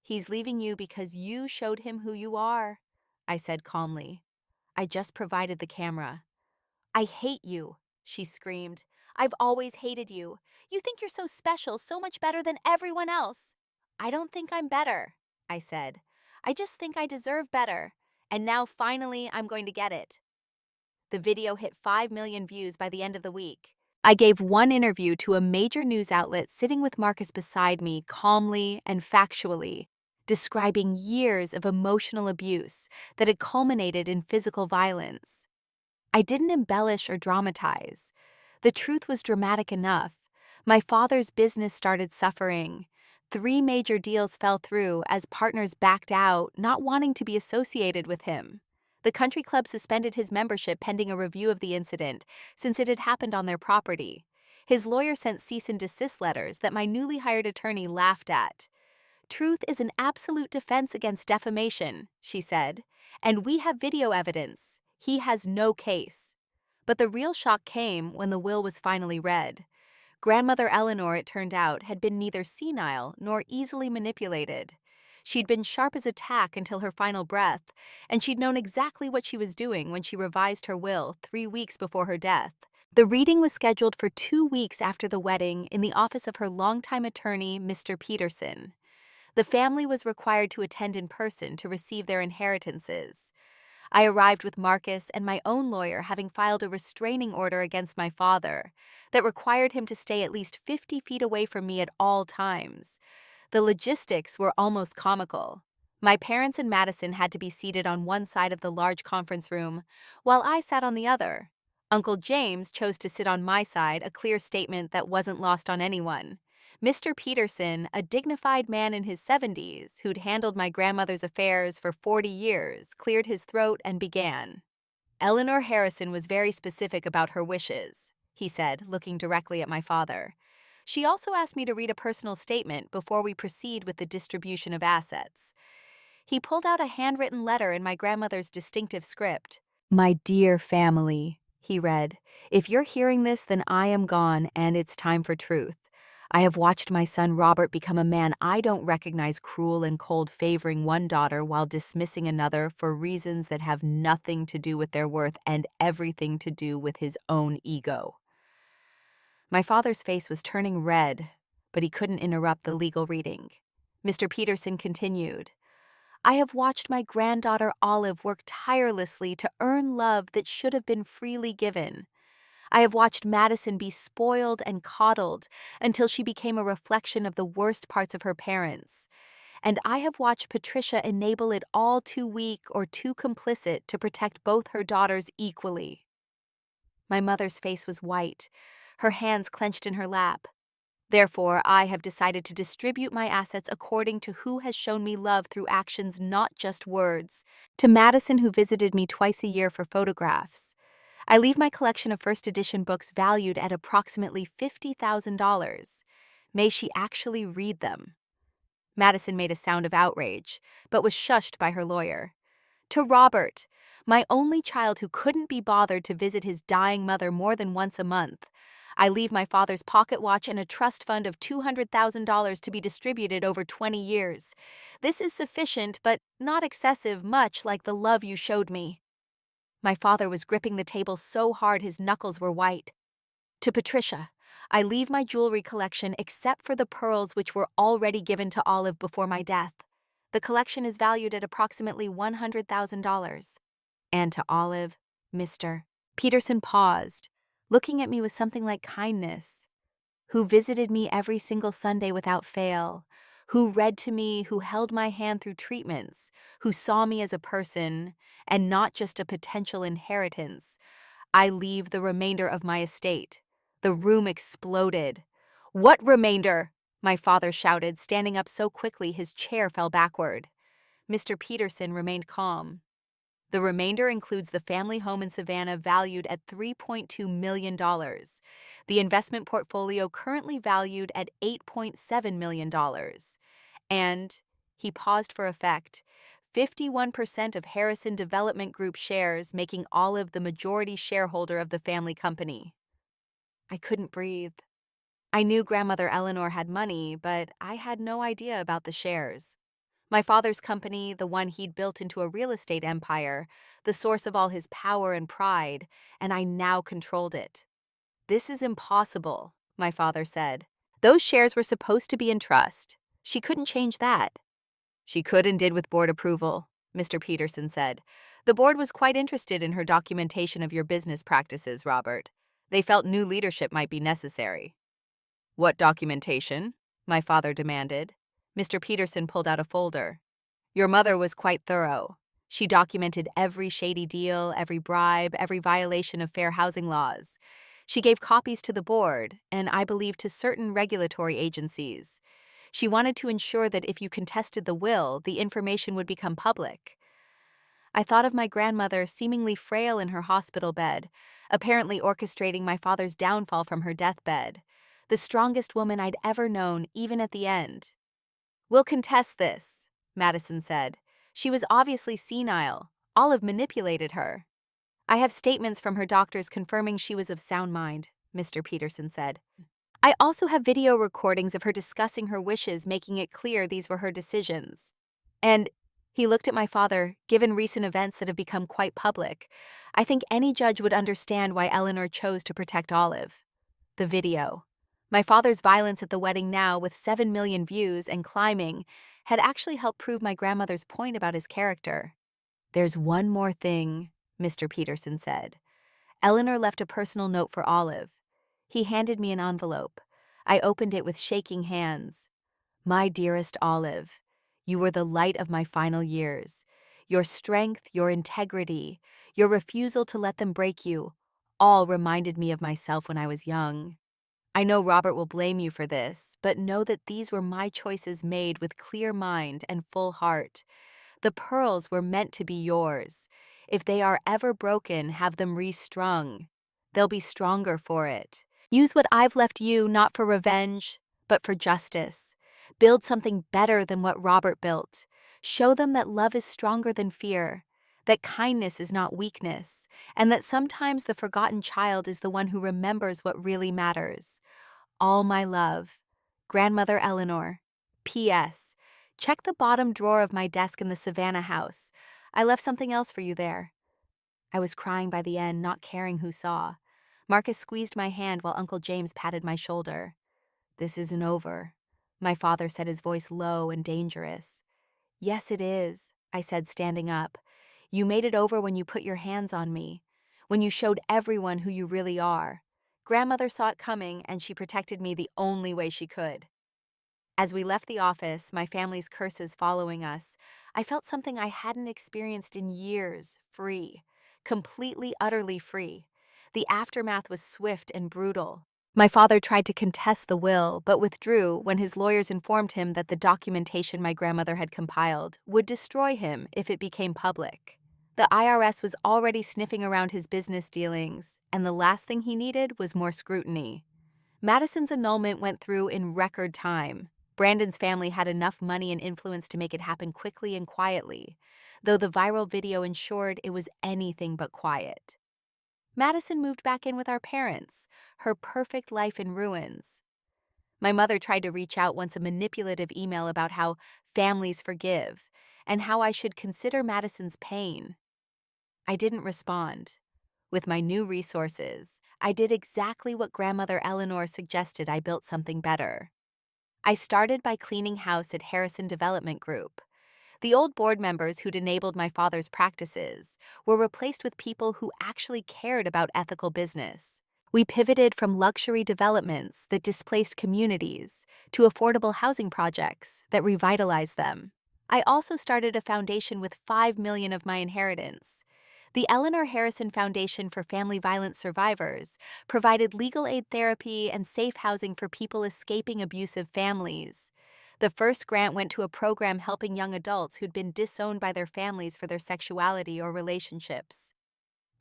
"He's leaving you because you showed him who you are," I said calmly. "I just provided the camera." "I hate you," she screamed. "I've always hated you. You think you're so special, so much better than everyone else." "I don't think I'm better," I said. "I just think I deserve better. And now finally I'm going to get it." The video hit 5 million views by the end of the week. I gave one interview to a major news outlet sitting with Marcus beside me calmly and factually, describing years of emotional abuse that had culminated in physical violence. I didn't embellish or dramatize. The truth was dramatic enough. My father's business started suffering. 3 major deals fell through as partners backed out, not wanting to be associated with him. The country club suspended his membership pending a review of the incident, since it had happened on their property. His lawyer sent cease and desist letters that my newly hired attorney laughed at. "Truth is an absolute defense against defamation," she said, "and we have video evidence. He has no case." But the real shock came when the will was finally read. Grandmother Eleanor, it turned out, had been neither senile nor easily manipulated. She'd been sharp as a tack until her final breath, and she'd known exactly what she was doing when she revised her will 3 weeks before her death. The reading was scheduled for 2 weeks after the wedding in the office of her longtime attorney, Mr. Peterson. The family was required to attend in person to receive their inheritances. I arrived with Marcus and my own lawyer having filed a restraining order against my father that required him to stay at least 50 feet away from me at all times. The logistics were almost comical. My parents and Madison had to be seated on one side of the large conference room, while I sat on the other. Uncle James chose to sit on my side, a clear statement that wasn't lost on anyone. Mr. Peterson, a dignified man in his 70s who'd handled my grandmother's affairs for 40 years, cleared his throat and began. "Eleanor Harrison was very specific about her wishes," he said, looking directly at my father. "She also asked me to read a personal statement before we proceed with the distribution of assets." He pulled out a handwritten letter in my grandmother's distinctive script. "My dear family," he read, "if you're hearing this, then I am gone and it's time for truth. I have watched my son Robert become a man I don't recognize, cruel and cold, favoring one daughter while dismissing another for reasons that have nothing to do with their worth and everything to do with his own ego." My father's face was turning red, but he couldn't interrupt the legal reading. Mr. Peterson continued, "I have watched my granddaughter Olive work tirelessly to earn love that should have been freely given. I have watched Madison be spoiled and coddled until she became a reflection of the worst parts of her parents. And I have watched Patricia enable it all, too weak or too complicit to protect both her daughters equally." My mother's face was white, her hands clenched in her lap. "Therefore, I have decided to distribute my assets according to who has shown me love through actions, not just words. To Madison, who visited me twice a year for photographs, I leave my collection of first edition books valued at approximately $50,000. May she actually read them." Madison made a sound of outrage, but was shushed by her lawyer. "To Robert, my only child who couldn't be bothered to visit his dying mother more than once a month, I leave my father's pocket watch and a trust fund of $200,000 to be distributed over 20 years. This is sufficient, but not excessive, much like the love you showed me." My father was gripping the table so hard his knuckles were white. "To Patricia, I leave my jewelry collection except for the pearls which were already given to Olive before my death. The collection is valued at approximately $100,000. And to Olive, Mr. Peterson paused, looking at me with something like kindness, who visited me every single Sunday without fail, who read to me, who held my hand through treatments, who saw me as a person and not just a potential inheritance. I leave the remainder of my estate. The room exploded. What remainder? My father shouted, standing up so quickly his chair fell backward. Mr. Peterson remained calm. The remainder includes the family home in Savannah valued at $3.2 million, the investment portfolio currently valued at $8.7 million, and, he paused for effect, 51% of Harrison Development Group shares, making Olive the majority shareholder of the family company. I couldn't breathe. I knew Grandmother Eleanor had money, but I had no idea about the shares. My father's company, the one he'd built into a real estate empire, the source of all his power and pride, and I now controlled it. This is impossible, my father said. Those shares were supposed to be in trust. She couldn't change that. She could and did with board approval, Mr. Peterson said. The board was quite interested in her documentation of your business practices, Robert. They felt new leadership might be necessary. What documentation? My father demanded. Mr. Peterson pulled out a folder. Your mother was quite thorough. She documented every shady deal, every bribe, every violation of fair housing laws. She gave copies to the board, and I believe to certain regulatory agencies. She wanted to ensure that if you contested the will, the information would become public. I thought of my grandmother, seemingly frail in her hospital bed, apparently orchestrating my father's downfall from her deathbed. The strongest woman I'd ever known, even at the end. We'll contest this, Madison said. She was obviously senile. Olive manipulated her. I have statements from her doctors confirming she was of sound mind, Mr. Peterson said. I also have video recordings of her discussing her wishes, making it clear these were her decisions. And he looked at my father, given recent events that have become quite public. I think any judge would understand why Eleanor chose to protect Olive. The video. My father's violence at the wedding now, with 7 million views and climbing, had actually helped prove my grandmother's point about his character. There's one more thing, Mr. Peterson said. Eleanor left a personal note for Olive. He handed me an envelope. I opened it with shaking hands. My dearest Olive, you were the light of my final years. Your strength, your integrity, your refusal to let them break you, all reminded me of myself when I was young. I know Robert will blame you for this, but know that these were my choices made with clear mind and full heart. The pearls were meant to be yours. If they are ever broken, have them restrung. They'll be stronger for it. Use what I've left you not for revenge, but for justice. Build something better than what Robert built. Show them that love is stronger than fear, that kindness is not weakness, and that sometimes the forgotten child is the one who remembers what really matters. All my love. Grandmother Eleanor. P.S. Check the bottom drawer of my desk in the Savannah house. I left something else for you there. I was crying by the end, not caring who saw. Marcus squeezed my hand while Uncle James patted my shoulder. This isn't over, my father said, his voice low and dangerous. Yes, it is, I said, standing up. You made it over when you put your hands on me, when you showed everyone who you really are. Grandmother saw it coming, and she protected me the only way she could. As we left the office, my family's curses following us, I felt something I hadn't experienced in years, free. Completely, utterly free. The aftermath was swift and brutal. My father tried to contest the will, but withdrew when his lawyers informed him that the documentation my grandmother had compiled would destroy him if it became public. The IRS was already sniffing around his business dealings, and the last thing he needed was more scrutiny. Madison's annulment went through in record time. Brandon's family had enough money and influence to make it happen quickly and quietly, though the viral video ensured it was anything but quiet. Madison moved back in with our parents, her perfect life in ruins. My mother tried to reach out once, a manipulative email about how families forgive and how I should consider Madison's pain. I didn't respond. With my new resources, I did exactly what grandmother Eleanor suggested. I built something better. I started by cleaning house at Harrison Development Group. The old board members who'd enabled my father's practices were replaced with people who actually cared about ethical business. We pivoted from luxury developments that displaced communities to affordable housing projects that revitalized them. I also started a foundation with $5 million of my inheritance. The Eleanor Harrison Foundation for Family Violence Survivors provided legal aid therapy and safe housing for people escaping abusive families. The first grant went to a program helping young adults who'd been disowned by their families for their sexuality or relationships.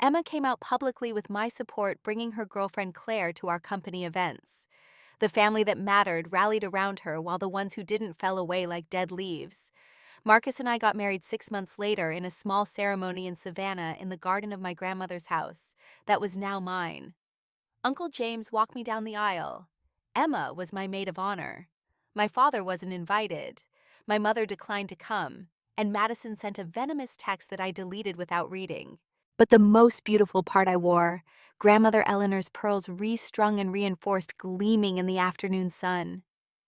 Emma came out publicly with my support, bringing her girlfriend Claire to our company events. The family that mattered rallied around her while the ones who didn't fell away like dead leaves. Marcus and I got married 6 months later in a small ceremony in Savannah in the garden of my grandmother's house that was now mine. Uncle James walked me down the aisle. Emma was my maid of honor. My father wasn't invited. My mother declined to come, and Madison sent a venomous text that I deleted without reading. But the most beautiful part I wore, Grandmother Eleanor's pearls restrung and reinforced, gleaming in the afternoon sun.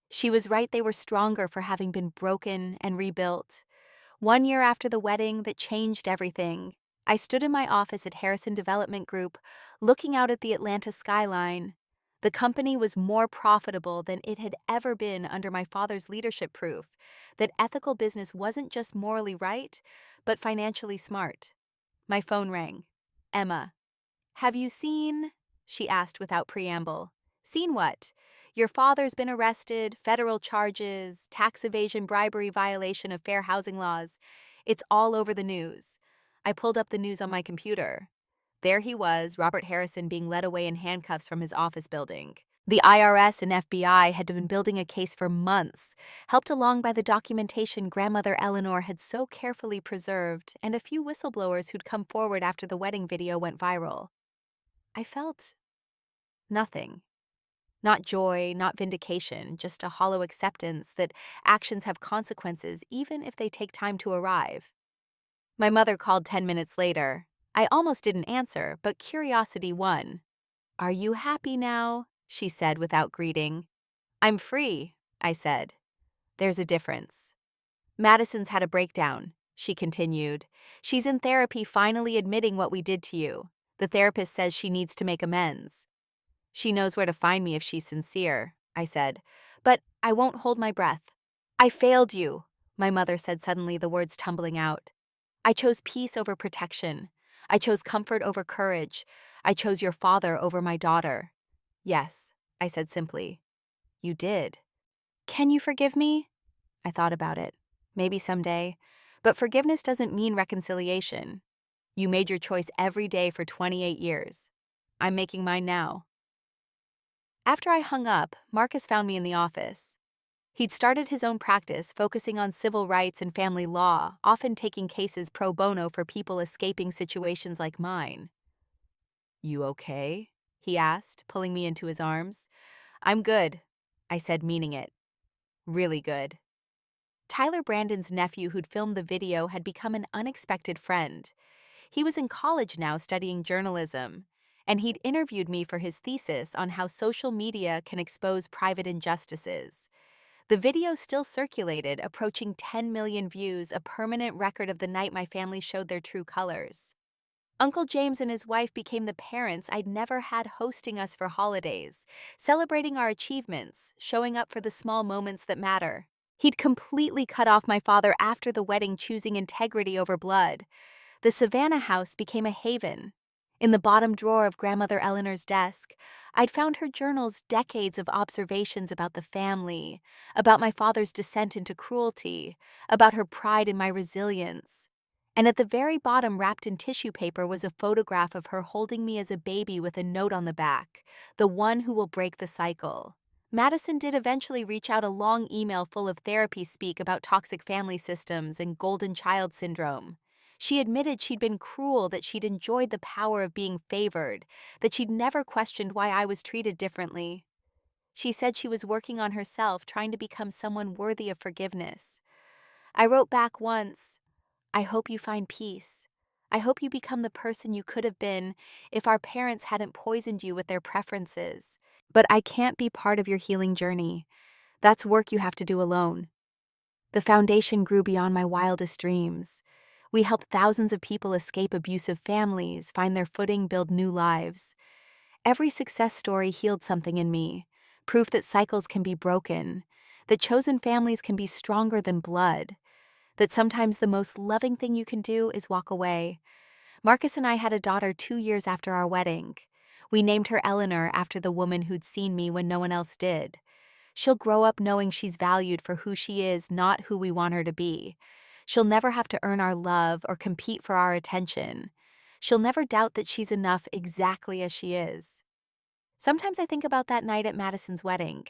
She was right, they were stronger for having been broken and rebuilt. 1 year after the wedding that changed everything, I stood in my office at Harrison Development Group, looking out at the Atlanta skyline. The company was more profitable than it had ever been under my father's leadership, proof that ethical business wasn't just morally right, but financially smart. My phone rang. Emma. "Have you seen?" she asked without preamble. "Seen what?" "Your father's been arrested, federal charges, tax evasion, bribery, violation of fair housing laws. It's all over the news." I pulled up the news on my computer. There he was, Robert Harrison, being led away in handcuffs from his office building. The IRS and FBI had been building a case for months, helped along by the documentation grandmother Eleanor had so carefully preserved and a few whistleblowers who'd come forward after the wedding video went viral. I felt nothing. Not joy, not vindication, just a hollow acceptance that actions have consequences even if they take time to arrive. My mother called 10 minutes later. I almost didn't answer, but curiosity won. "Are you happy now?" she said without greeting. "I'm free," I said. "There's a difference." "Madison's had a breakdown," she continued. "She's in therapy, finally admitting what we did to you. The therapist says she needs to make amends." "She knows where to find me if she's sincere," I said. "But I won't hold my breath." "I failed you," my mother said suddenly, the words tumbling out. "I chose peace over protection. I chose comfort over courage. I chose your father over my daughter." "Yes," I said simply. "You did. Can you forgive me?" I thought about it. Maybe someday. But forgiveness doesn't mean reconciliation. You made your choice every day for 28 years. I'm making mine now. After I hung up, Marcus found me in the office. He'd started his own practice focusing on civil rights and family law, often taking cases pro bono for people escaping situations like mine. "You okay?" he asked, pulling me into his arms. "I'm good," I said, meaning it. Really good. Tyler Brandon's nephew, who'd filmed the video, had become an unexpected friend. He was in college now studying journalism, and he'd interviewed me for his thesis on how social media can expose private injustices. The video still circulated, approaching 10 million views, a permanent record of the night my family showed their true colors. Uncle James and his wife became the parents I'd never had hosting us for holidays, celebrating our achievements, showing up for the small moments that matter. He'd completely cut off my father after the wedding, choosing integrity over blood. The Savannah house became a haven. In the bottom drawer of Grandmother Eleanor's desk, I'd found her journals, decades of observations about the family, about my father's descent into cruelty, about her pride in my resilience. And at the very bottom, wrapped in tissue paper, was a photograph of her holding me as a baby with a note on the back, "The one who will break the cycle." Madison did eventually reach out, a long email full of therapy speak about toxic family systems and golden child syndrome. She admitted she'd been cruel, that she'd enjoyed the power of being favored, that she'd never questioned why I was treated differently. She said she was working on herself, trying to become someone worthy of forgiveness. I wrote back once, "I hope you find peace. I hope you become the person you could have been if our parents hadn't poisoned you with their preferences. But I can't be part of your healing journey. That's work you have to do alone. The foundation grew beyond my wildest dreams. We helped thousands of people escape abusive families, find their footing, build new lives. Every success story healed something in me, proof that cycles can be broken, that chosen families can be stronger than blood, that sometimes the most loving thing you can do is walk away. Marcus and I had a daughter 2 years after our wedding. We named her Eleanor after the woman who'd seen me when no one else did. She'll grow up knowing she's valued for who she is, not who we want her to be. She'll never have to earn our love or compete for our attention. She'll never doubt that she's enough exactly as she is. Sometimes I think about that night at Madison's wedding.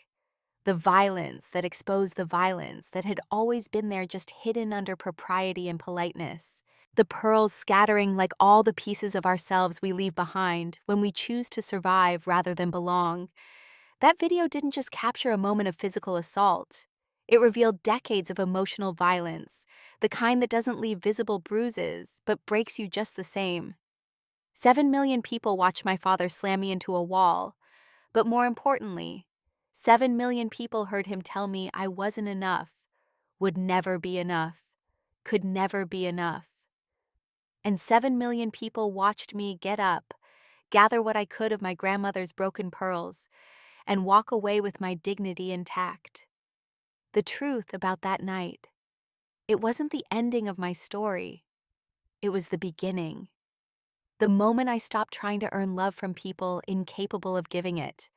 The violence that exposed the violence that had always been there, just hidden under propriety and politeness. The pearls scattering like all the pieces of ourselves we leave behind when we choose to survive rather than belong. That video didn't just capture a moment of physical assault. It revealed decades of emotional violence, the kind that doesn't leave visible bruises, but breaks you just the same. 7 million people watched my father slam me into a wall, but more importantly, 7 million people heard him tell me I wasn't enough, would never be enough, could never be enough. And 7 million people watched me get up, gather what I could of my grandmother's broken pearls, and walk away with my dignity intact. The truth about that night, it wasn't the ending of my story. It was the beginning. The moment I stopped trying to earn love from people incapable of giving it.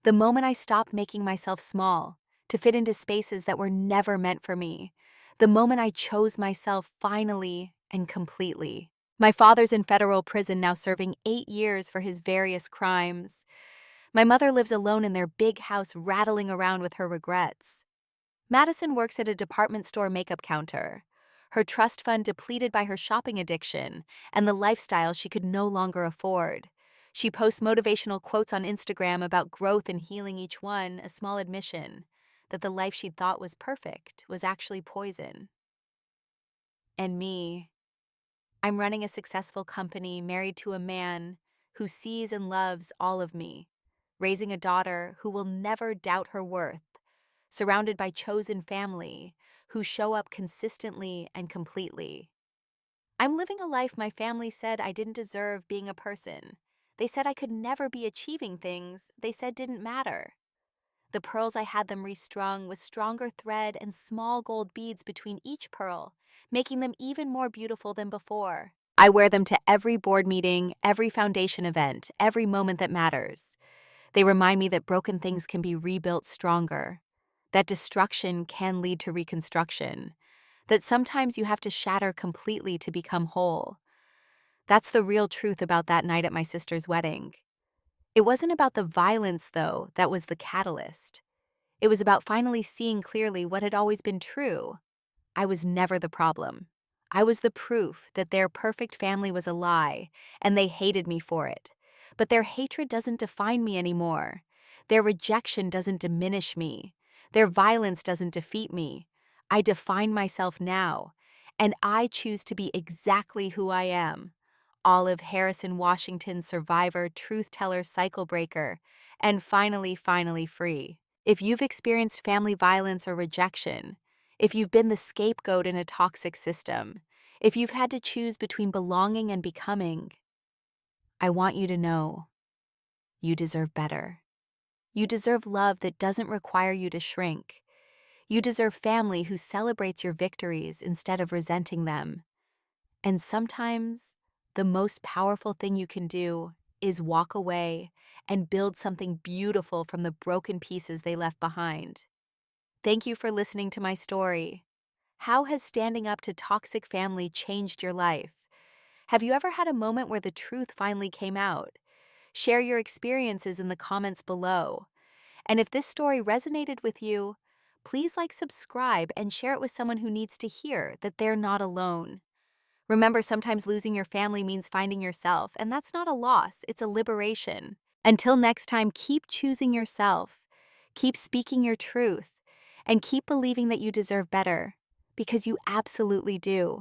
The moment I stopped making myself small to fit into spaces that were never meant for me. The moment I chose myself finally and completely. My father's in federal prison now, serving 8 years for his various crimes. My mother lives alone in their big house, rattling around with her regrets. Madison works at a department store makeup counter, her trust fund depleted by her shopping addiction and the lifestyle she could no longer afford. She posts motivational quotes on Instagram about growth and healing, each one a small admission that the life she thought was perfect was actually poison. And me, I'm running a successful company, married to a man who sees and loves all of me, raising a daughter who will never doubt her worth, surrounded by chosen family who show up consistently and completely. I'm living a life my family said I didn't deserve being a person. They said I could never be achieving things they said didn't matter. The pearls, I had them restrung with stronger thread and small gold beads between each pearl, making them even more beautiful than before. I wear them to every board meeting, every foundation event, every moment that matters. They remind me that broken things can be rebuilt stronger, that destruction can lead to reconstruction, that sometimes you have to shatter completely to become whole. That's the real truth about that night at my sister's wedding. It wasn't about the violence, though, that was the catalyst. It was about finally seeing clearly what had always been true. I was never the problem. I was the proof that their perfect family was a lie, and they hated me for it. But their hatred doesn't define me anymore. Their rejection doesn't diminish me. Their violence doesn't defeat me. I define myself now, and I choose to be exactly who I am. Olive Harrison Washington, survivor, truth teller, cycle breaker, and finally free. If you've experienced family violence or rejection, if you've been the scapegoat in a toxic system, if you've had to choose between belonging and becoming, I want you to know you deserve better. You deserve love that doesn't require you to shrink. You deserve family who celebrates your victories instead of resenting them. And sometimes, the most powerful thing you can do is walk away and build something beautiful from the broken pieces they left behind. Thank you for listening to my story. How has standing up to toxic family changed your life? Have you ever had a moment where the truth finally came out? Share your experiences in the comments below. And if this story resonated with you, please subscribe, and share it with someone who needs to hear that they're not alone. Remember, sometimes losing your family means finding yourself, and that's not a loss, it's a liberation. Until next time, keep choosing yourself, keep speaking your truth, and keep believing that you deserve better, because you absolutely do.